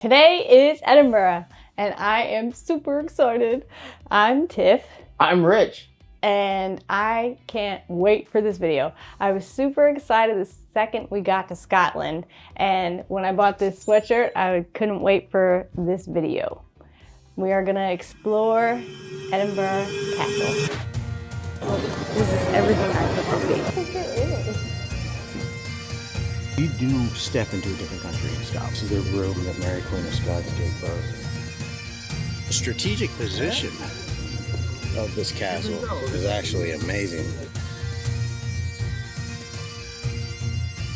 Today is Edinburgh, and I am super excited. I'm Tiff. I'm Rich. And I can't wait for this video. I was super excited the second we got to Scotland, and when I bought this sweatshirt, I couldn't wait for this video. We are gonna explore Edinburgh Castle. This is everything I thought it would be. You do step into a different country in Scotland. This is the room that Mary Queen of Scots gave birth. The strategic position of this castle is actually amazing.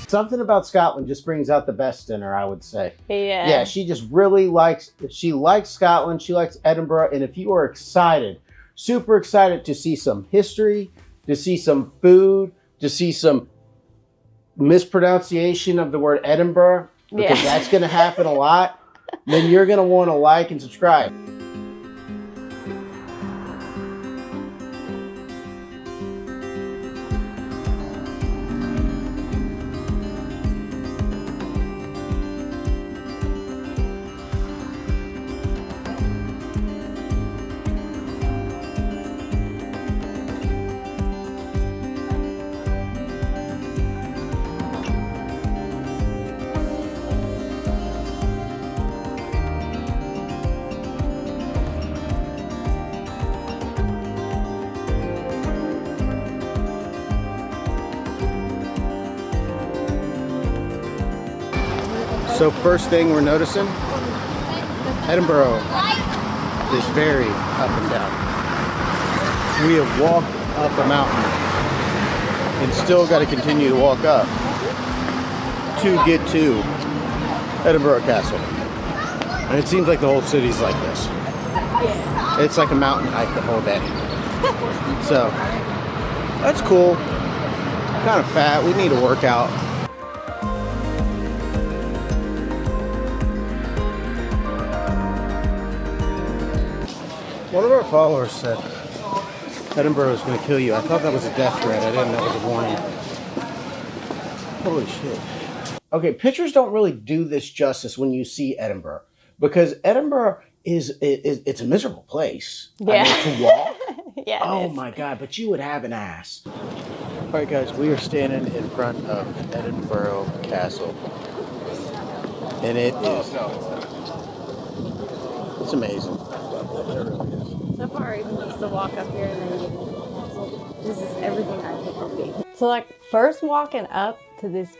Something about Scotland just brings out the best in her, I would say. Yeah. Yeah, she just really likes Scotland, she likes Edinburgh, and if you are excited, super excited to see some history, to see some food, to see some mispronunciation of the word Edinburgh, because that's going to happen a lot, then you're going to want to like and subscribe. So first thing we're noticing, Edinburgh is very up and down. We have walked up a mountain and still got to continue to walk up to get to Edinburgh Castle. And it seems like the whole city's like this. It's like a mountain hike the whole day. So that's cool. Kind of fat, we need to work out. One of our followers said Edinburgh is going to kill you. I thought that was a death threat. I didn't know it was a warning. Holy shit. Okay, pictures don't really do this justice when you see Edinburgh, because Edinburgh it's a miserable place. Yeah. I mean, to walk. Yeah. Oh my God, but you would have an ass. All right, guys, we are standing in front of Edinburgh Castle, and it's amazing. So far, even just to walk up here and then get into the castle, this is everything I thought it would be. So like, first walking up to this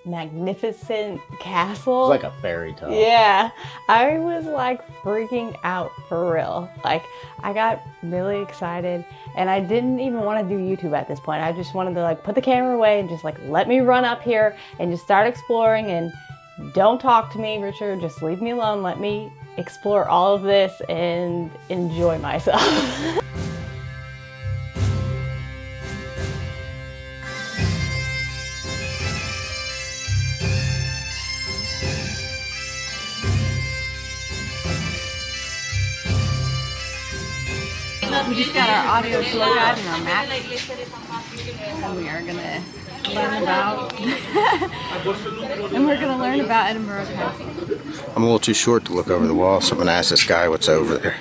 magnificent castle. It's like a fairy tale. Yeah, I was like freaking out for real. Like, I got really excited, and I didn't even want to do YouTube at this point. I just wanted to like put the camera away and just like let me run up here and just start exploring, and don't talk to me, Richard, just leave me alone. Let me explore all of this and enjoy myself. We just got our audio tour guide and our map, and we are gonna learn about Edinburgh Castle. I'm a little too short to look over the wall, so I'm gonna ask this guy what's over there.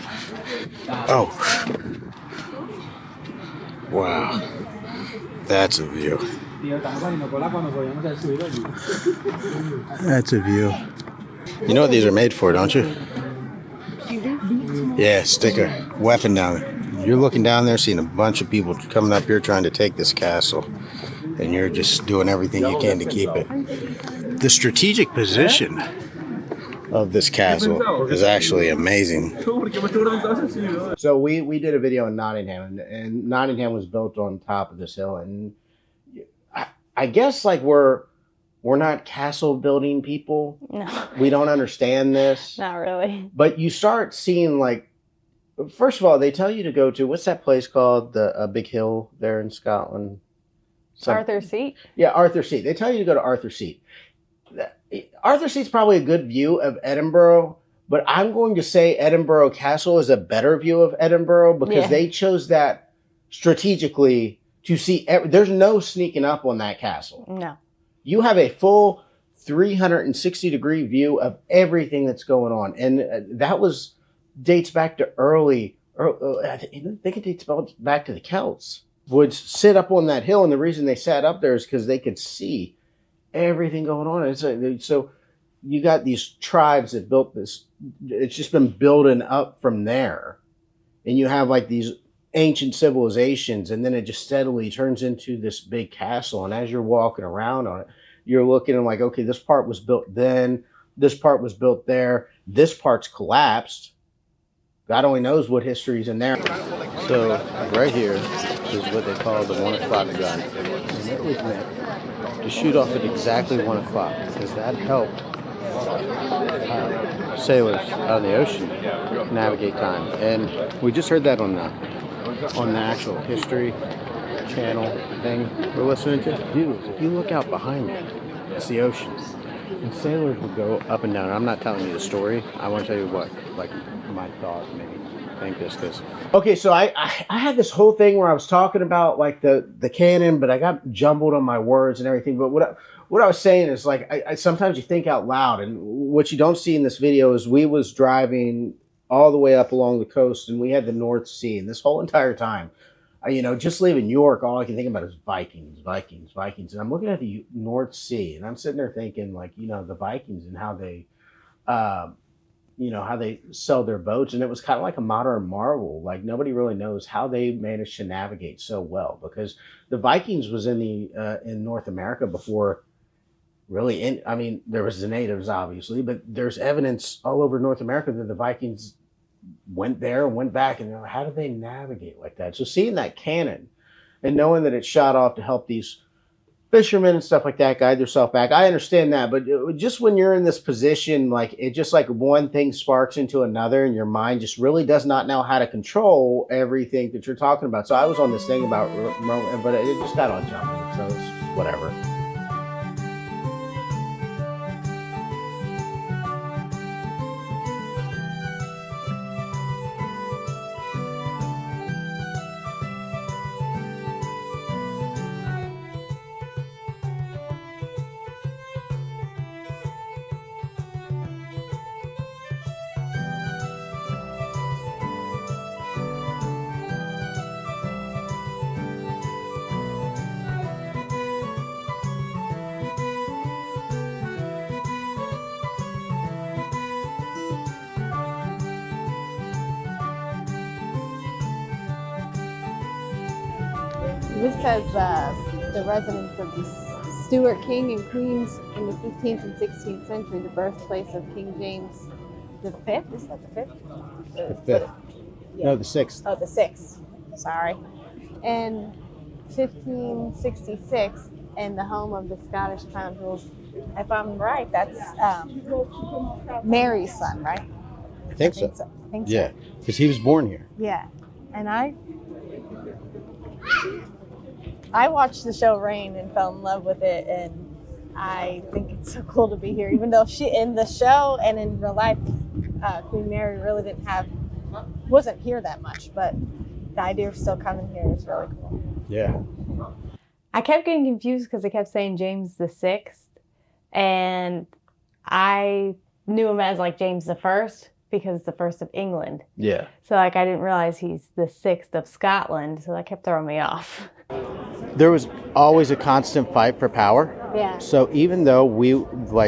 Oh. Wow. That's a view. That's a view. You know what these are made for, don't you? Yeah, stick a weapon down there. You're looking down there, seeing a bunch of people coming up here trying to take this castle, and you're just doing everything you can to keep it. The strategic position of this castle is actually amazing. So we did a video in Nottingham, and Nottingham was built on top of this hill, and I guess like we're not castle building people. No. We don't understand this. Not really. But you start seeing, like, first of all, they tell you to go to, what's that place called? The big hill there in Scotland. Arthur's Seat? Yeah, Arthur's Seat. They tell you to go to Arthur's Seat. Arthur's Seat's probably a good view of Edinburgh, but I'm going to say Edinburgh Castle is a better view of Edinburgh because they chose that strategically to see. There's no sneaking up on that castle. No. You have a full 360-degree view of everything that's going on. And that dates back to I think it dates back to the Celts. Would sit up on that hill, and the reason they sat up there is because they could see everything going on. So you got these tribes that built this. It's just been building up from there, and you have like these ancient civilizations, and then it just steadily turns into this big castle. And as you're walking around on it, you're looking and like, okay, this part was built then, this part was built there, this part's collapsed. God only knows what history's in there. So right here is what they call the 1 o'clock gun. And it was meant to shoot off at exactly 1 o'clock, because that helped sailors out in the ocean navigate time. And we just heard that on the actual History Channel thing we're listening to. Dude, if you look out behind me, it's the ocean. And sailors would go up and down. I'm not telling you the story. I want to tell you what, like, my thought made me think this. Cause okay, so I had this whole thing where I was talking about like the cannon, but I got jumbled on my words and everything. But what I was saying is like I sometimes you think out loud, and what you don't see in this video is we was driving all the way up along the coast, and we had the North Sea, and this whole entire time, just leaving York, all I can think about is Vikings. And I'm looking at the North Sea, and I'm sitting there thinking, like, the Vikings and how they, how they sell their boats. And it was kind of like a modern marvel. Like, nobody really knows how they managed to navigate so well, because the Vikings was in North America before really. There was the natives, obviously, but there's evidence all over North America that the Vikings went there and went back, and how did they navigate like that? So seeing that cannon and knowing that it shot off to help these fishermen and stuff like that guide themselves back, I understand that. But just when you're in this position, like, it just like one thing sparks into another, and your mind just really does not know how to control everything that you're talking about. So I was on this thing about Roman, but it just got on jumping, so it's whatever. This says the residence of the Stuart king and queens in the 15th and 16th century, the birthplace of King James the Fifth. Is that the fifth? The fifth. Yeah. No, the sixth. Oh, the sixth. Sorry. And 1566, and the home of the Scottish crown jewels. If I'm right, that's Mary's son, right? I think so. I think yeah, so. because he was born here. Yeah, and I watched the show Rain and fell in love with it, and I think it's so cool to be here. Even though she, in the show and in real life, Queen Mary really wasn't here that much, but the idea of still coming here is really cool. Yeah. I kept getting confused because they kept saying James the Sixth, and I knew him as like James the First because the first of England. Yeah. So like I didn't realize he's the sixth of Scotland, so that kept throwing me off. There was always a constant fight for power. Yeah. So even though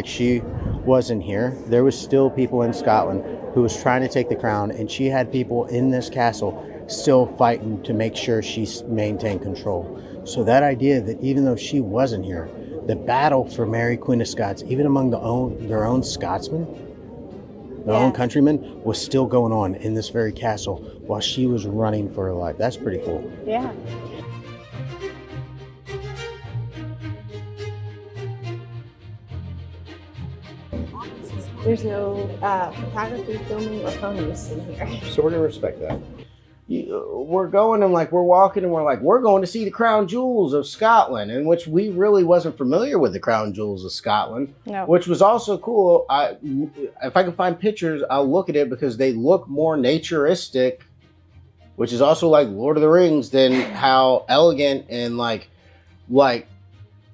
she wasn't here, there was still people in Scotland who was trying to take the crown, and she had people in this castle still fighting to make sure she maintained control. So that idea that even though she wasn't here, the battle for Mary, Queen of Scots, even among their own Scotsmen, their own countrymen, was still going on in this very castle while she was running for her life. That's pretty cool. Yeah. There's no photography, filming, or phone use in here. Sort of respect that. We're going and we're walking and we're going to see the crown jewels of Scotland, in which we really wasn't familiar with the crown jewels of Scotland, No. Which was also cool. If I can find pictures, I'll look at it because they look more naturistic, which is also like Lord of the Rings, than how elegant and like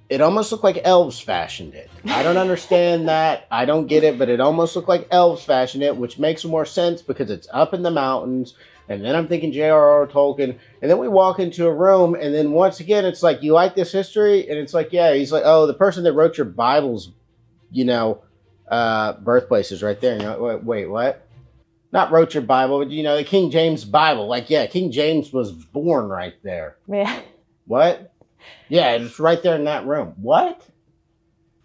it almost looked like elves fashioned it. I don't understand that. I don't get it, but it almost looked like elves fashioned it, which makes more sense because it's up in the mountains. And then I'm thinking J.R.R. Tolkien. And then we walk into a room, and then once again, it's like, you like this history? And it's like, yeah. He's like, oh, the person that wrote your Bible's, birthplace is right there. And you're like, wait, what? Not wrote your Bible, but, the King James Bible. Like, yeah, King James was born right there. Yeah. What? Yeah, it's right there in that room. What?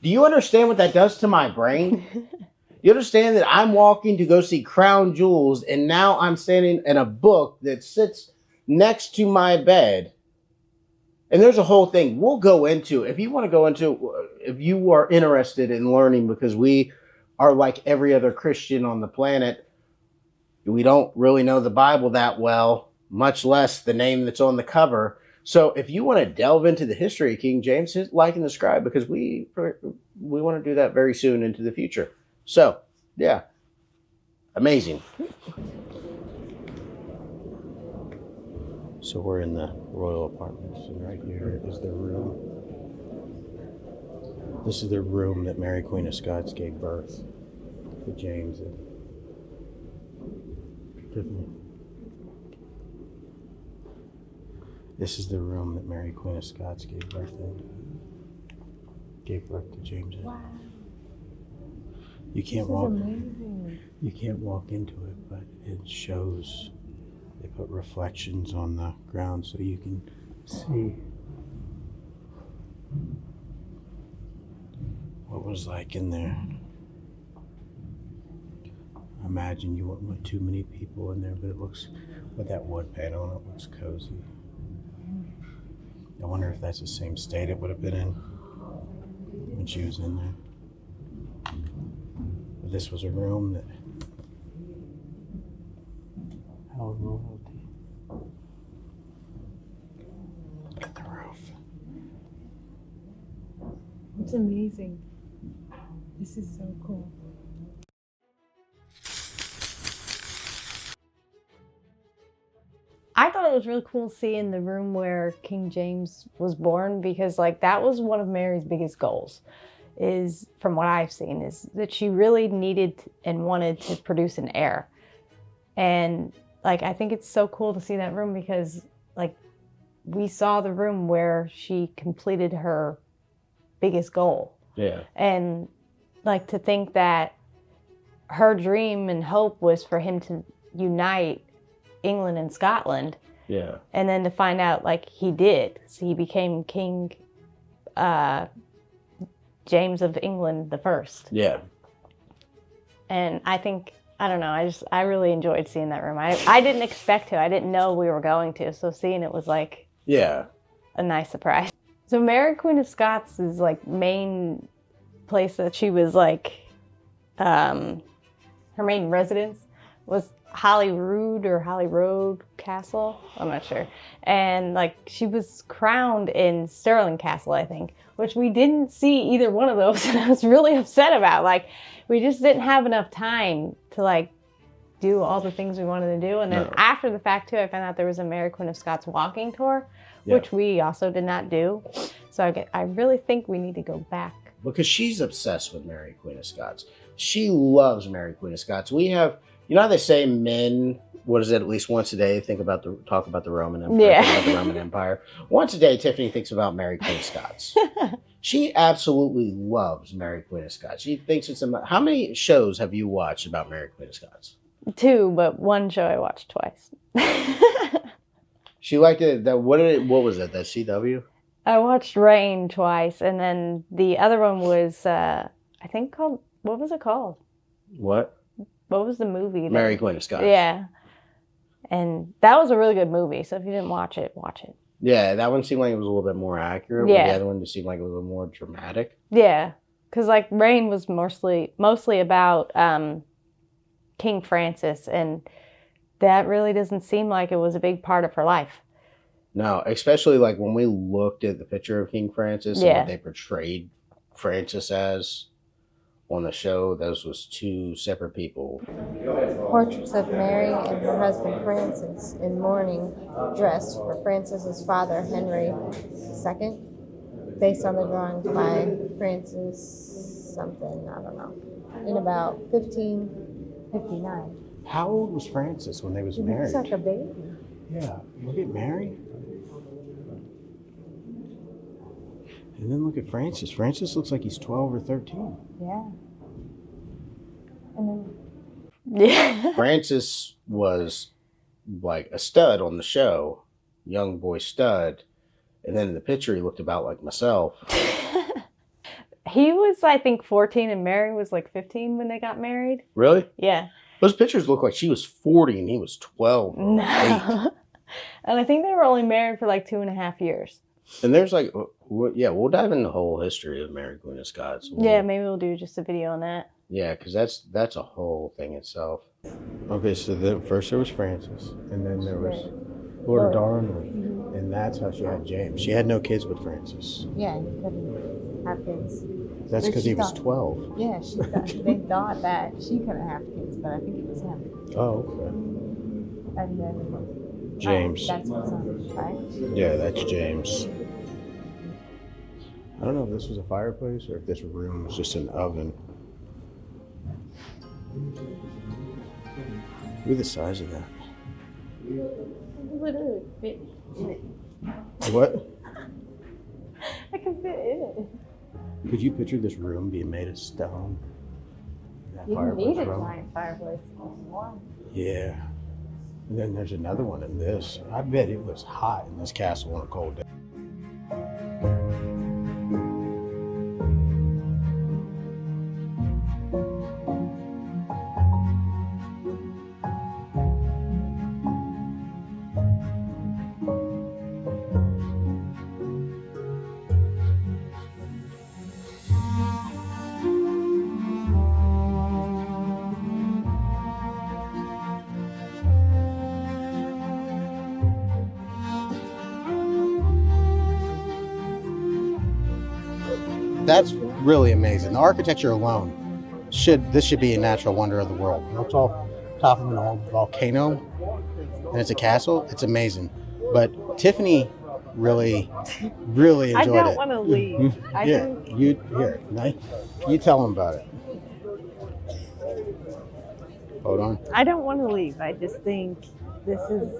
Do you understand what that does to my brain? You understand that I'm walking to go see Crown Jewels, and now I'm standing in a book that sits next to my bed. And there's a whole thing we'll go into. If you are interested in learning, because we are like every other Christian on the planet, we don't really know the Bible that well, much less the name that's on the cover. So if you want to delve into the history of King James, hit like and subscribe, because we want to do that very soon into the future. So, yeah. Amazing. So we're in the royal apartments, and right here is the room. This is the room that Mary, Queen of Scots, gave birth to James and Tiffany. This is the room that Mary, Queen of Scots, gave birth to James in. Wow. You can't walk into it, but it shows. They put reflections on the ground so you can see what was like in there. I imagine you wouldn't want too many people in there, but it looks, with that wood panel on it, looks cozy. I wonder if that's the same state it would have been in when she was in there. But this was a room that held royalty. Look at the roof. It's amazing. This is so cool. I thought it was really cool seeing the room where King James was born, because that was one of Mary's biggest goals, is, from what I've seen, is that she really needed and wanted to produce an heir. And I think it's so cool to see that room, because we saw the room where she completed her biggest goal. Yeah. And to think that her dream and hope was for him to unite England and Scotland. Yeah. And then to find out he did. So he became King James of England the First. Yeah. And I think, I don't know, I really enjoyed seeing that room. I didn't expect to. I didn't know we were going to. So seeing it was yeah, a nice surprise. So Mary, Queen of Scots' main place that she was her main residence was Holyrood Castle. I'm not sure. And she was crowned in Stirling Castle, I think, which we didn't see either one of those, and I was really upset about. We just didn't have enough time to do all the things we wanted to do. And then after the fact too, I found out there was a Mary, Queen of Scots walking tour, which we also did not do. So I really think we need to go back. Because she's obsessed with Mary, Queen of Scots. She loves Mary, Queen of Scots. We have, how they say men, what is it, at least once a day, talk about the Roman Empire. Yeah. About the Roman Empire. Once a day, Tiffany thinks about Mary, Queen of Scots. She absolutely loves Mary, Queen of Scots. She thinks it's how many shows have you watched about Mary, Queen of Scots? 2, but one show I watched twice. She liked it. What was it? That CW? I watched Rain twice, and then the other one was, I think called, what was it called? What? What was the movie? Mary, Queen of Scots. Yeah. And that was a really good movie, so if you didn't watch it, watch it. Yeah, that one seemed like it was a little bit more accurate. Yeah. But the other one just seemed like it was a little more dramatic. Yeah, because Rain was mostly about King Francis, and that really doesn't seem like it was a big part of her life. No, especially when we looked at the picture of King Francis and what they portrayed Francis as on the show, those was 2 separate people. Portraits of Mary and her husband Francis in mourning dress for Francis's father Henry II. based on the drawings by Francis something, I don't know, in about 1559. How old was Francis when they was He married? looks like a baby. Yeah, look at Mary. And then look at Francis. Francis looks like he's 12 or 13. Yeah. And then Yeah. Francis was like a stud on the show, young boy stud. And then in the picture, he looked about like myself. He was, I think, 14 and Mary was like 15 when they got married. Really? Yeah. Those pictures look like she was 40 and he was 12 or 8. No. And I think they were only married for like 2.5 years. And there's like, yeah, we'll dive into the whole history of Mary Queen of Scots. Yeah, maybe we'll do just a video on that. Yeah, because that's a whole thing itself. Okay, so then first there was Francis, and then there was Lord Darnley, and that's how she had James. She had no kids with Francis. yeah, he couldn't have kids. That's because he was She 12. Yeah, they thought that she couldn't have kids, but I think it was him. Oh, okay. And then James. that's my son, right? Yeah, that's James. I don't know if this was a fireplace or if this room was just an oven. Look at the size of that. Literally fit in it. What? I can fit in it. Could you picture this room being made of stone? That You fireplace need a room? giant fireplace. Warm. Yeah. And then there's another one in this. I bet it was hot in this castle on a cold day. That's really amazing. The architecture alone should be a natural wonder of the world. It's all top of an old volcano, and it's a castle. It's amazing. But Tiffany really enjoyed it. I don't want to leave. I Yeah, think you tell them about it. Hold on. I don't want to leave. I just think this is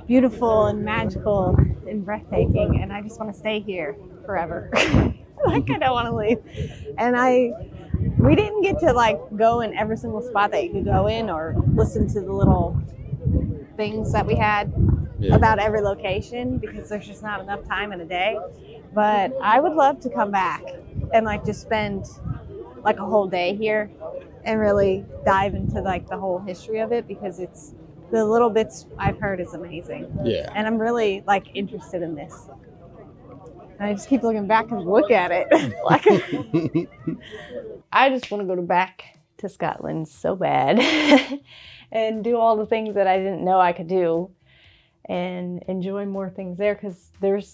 beautiful and magical and breathtaking, and I just want to stay here forever. Like, I don't want to leave. And we didn't get to like go in every single spot that you could go in or listen to the little things that we had about every location because there's just not enough time in a day. But I would love to come back and like just spend like a whole day here and really dive into like the whole history of it because it's the little bits I've heard is amazing. Yeah. And I'm really like interested in this. And I just keep looking back and look at it. Like, I just want to go back to Scotland so bad and do all the things that I didn't know I could do and enjoy more things there because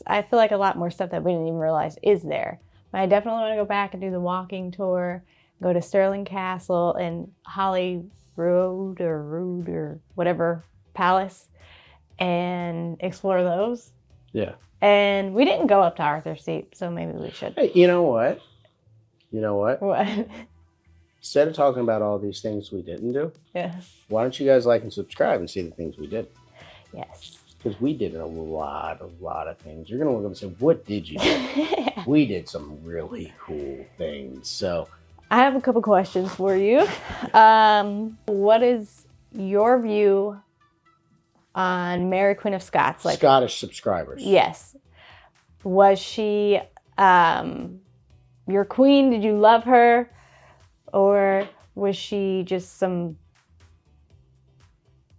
I feel like a lot more stuff that we didn't even realize is there. But I definitely want to go back and do the walking tour, go to Stirling Castle and Holyrood or whatever palace and explore those. Yeah. And we didn't go up to Arthur's Seat, so maybe we should. Hey, you know what? What? Instead of talking about all these things we didn't do, Yes. why don't you guys like and subscribe and see the things we did? Yes. Because we did a lot of things. You're going to look up and say, what did you do? We did some really cool things. So I have a couple questions for you. What is your view on Mary Queen of Scots? Like Scottish subscribers. Yes. Was she your queen? Did you love her? Or was she just some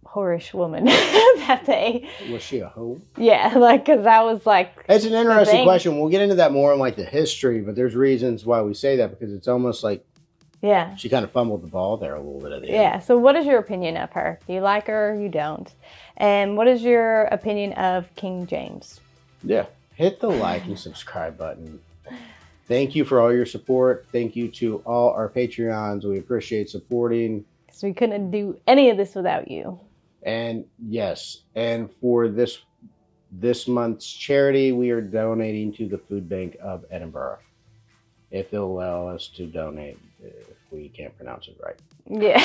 whorish woman that day? Was she a hoe? Yeah, like, because that was like... It's an interesting question. We'll get into that more in like the history, but there's reasons why we say that because it's almost like Yeah. she kind of fumbled the ball there a little bit at the end. Yeah, so what is your opinion of her? Do you like her or you don't? And what is your opinion of King James? Yeah. Hit the like and subscribe button. Thank you for all your support. Thank you to all our Patreons. We appreciate supporting. Because we couldn't do any of this without you. And yes, and for this this month's charity, we are donating to the food bank of Edinburgh. If they'll allow us to donate, if we can't pronounce it right. Yeah.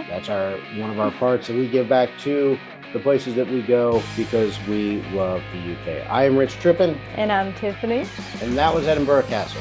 That's one of our parts that we give back to the places that we go because we love the UK. I am Rich Trippin. And I'm Tiffany. And that was Edinburgh Castle.